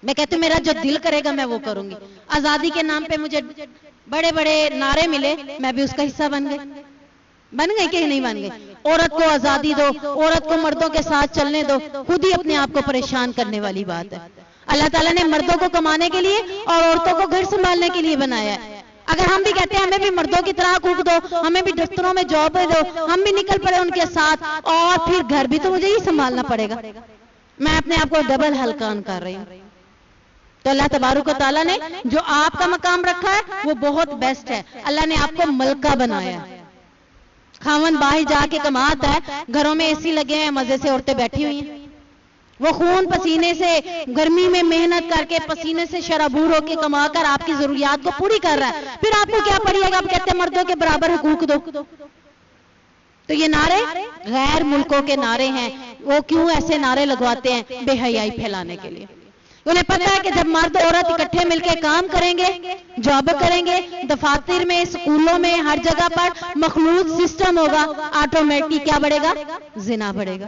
میں کہتی ہوں میرا جو دل کرے گا میں وہ کروں گی. آزادی کے نام پہ مجھے بڑے بڑے نعرے ملے, میں بھی اس کا حصہ بن گئی کہ نہیں بن گئی. عورت کو آزادی دو, عورت کو مردوں کے ساتھ چلنے دو, خود ہی اپنے آپ کو پریشان کرنے والی بات ہے. اللہ تعالیٰ نے مردوں کو کمانے کے لیے اور عورتوں کو گھر سنبھالنے کے لیے بنایا ہے. اگر ہم بھی کہتے ہیں ہمیں بھی مردوں کی طرح حقوق دو, ہمیں بھی دفتروں میں جاب دو, ہم بھی نکل پڑے ان کے ساتھ, اور پھر گھر بھی تو مجھے ہی سنبھالنا پڑے گا. میں اپنے آپ کو ڈبل ہلکان کر رہی ہوں. تو اللہ تبارک و تعالیٰ نے جو آپ کا مقام رکھا ہے وہ بہت بیسٹ ہے. اللہ نے آپ کو ملکہ بنایا. خاوند باہر جا کے کماتا ہے, گھروں میں اے سی لگے ہیں, مزے سے عورتیں بیٹھی ہوئی ہیں. وہ خون پسینے سے گرمی میں محنت کر کے پسینے سے شرابور ہو کے کما کر آپ کی ضروریات کو پوری کر رہا ہے. پھر آپ کو کیا پڑے گا, آپ کہتے ہیں مردوں کے برابر حقوق دو. تو یہ نعرے غیر ملکوں کے نعرے ہیں. وہ کیوں ایسے نعرے لگواتے ہیں؟ بے حیائی پھیلانے کے لیے. انہیں پتہ ہے کہ جب مرد عورت اکٹھے مل کے کام کریں گے, جاب کریں گے, دفاتر میں, اسکولوں میں, ہر جگہ پر مخلوط سسٹم ہوگا, آٹومیٹک کیا بڑھے گا؟ زنا بڑھے گا.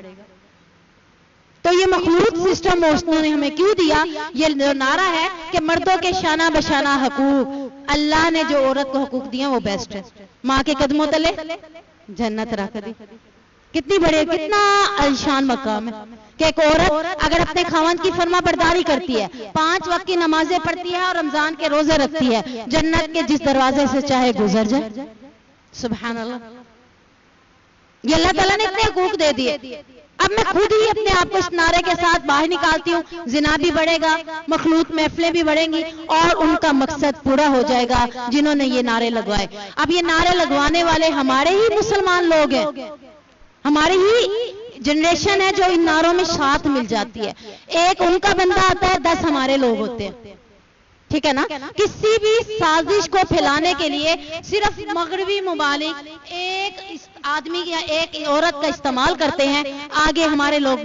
تو یہ مخلوط سسٹم نے ہمیں کیوں دیا؟ یہ نعرہ ہے کہ مردوں کے شانہ بشانہ حقوق. اللہ نے جو عورت کو حقوق دیا وہ بیسٹ ہے. ماں کے قدموں تلے جنت رکھ دی. کتنی بڑے, کتنا عالیشان مقام ہے کہ ایک عورت اگر اپنے خاوند کی فرما برداری کرتی ہے, 5 وقت کی نمازیں پڑھتی ہے اور رمضان کے روزے رکھتی ہے, جنت کے جس دروازے سے چاہے گزر جائے. سبحان اللہ. یہ اللہ تعالیٰ نے اتنے حقوق دے دیے. اب میں خود ہی اپنے آپ کو اس نعرے کے ساتھ باہر نکالتی ہوں. زنا بھی بڑھے گا, مخلوط محفلیں بھی بڑھیں گی, اور ان کا مقصد پورا ہو جائے گا جنہوں نے یہ نعرے لگوائے. اب یہ نعرے لگوانے والے ہمارے ہی مسلمان لوگ ہیں, ہماری ہی جنریشن ہے جو ان نعروں میں ساتھ مل جاتی ہے. ایک ان کا بندہ آتا ہے, 10 ہمارے لوگ ہوتے ہیں. ٹھیک ہے نا. کسی بھی سازش کو پھیلانے کے لیے صرف مغربی ممالک ایک آدمی یا ایک عورت کا استعمال کرتے ہیں, آگے ہمارے لوگ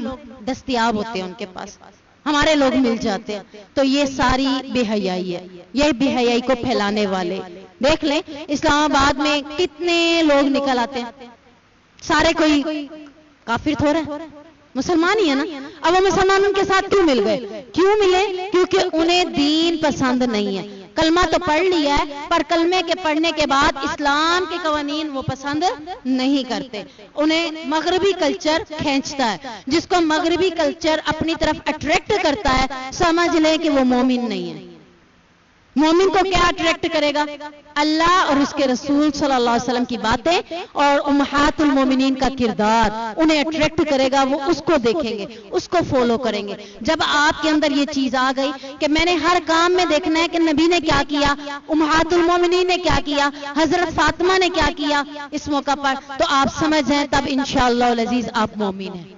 دستیاب ہوتے ہیں, ان کے پاس ہمارے لوگ مل جاتے ہیں. تو یہ ساری بے حیائی ہے. یہ بے حیائی کو پھیلانے والے دیکھ لیں اسلام آباد میں کتنے لوگ نکل آتے ہیں. سارے کوئی کافر تھوڑا مسلمان ہی ہے نا. اب وہ مسلمان ان کے ساتھ کیوں مل گئے؟ کیوں ملے؟ کیونکہ انہیں دین پسند نہیں ہے. کلمہ تو پڑھ لیا ہے, پر کلمے کے پڑھنے کے بعد اسلام کے قوانین وہ پسند نہیں کرتے. انہیں مغربی کلچر کھینچتا ہے. جس کو مغربی کلچر اپنی طرف اٹریکٹ کرتا ہے, سمجھ لیں کہ وہ مومن نہیں ہے. مومن کو کیا اٹریکٹ کرے گا؟ اللہ اور اس کے رسول صلی اللہ علیہ وسلم کی باتیں اور امہات المومنین کا کردار انہیں اٹریکٹ کرے گا. وہ اس کو دیکھیں گے, اس کو فالو کریں گے. جب آپ کے اندر یہ چیز آ گئی کہ میں نے ہر کام میں دیکھنا ہے کہ نبی نے کیا کیا, امہات المومنین نے کیا کیا, حضرت فاطمہ نے کیا کیا اس موقع پر, تو آپ سمجھ جائیں تب انشاءاللہ العزیز آپ مومن ہیں.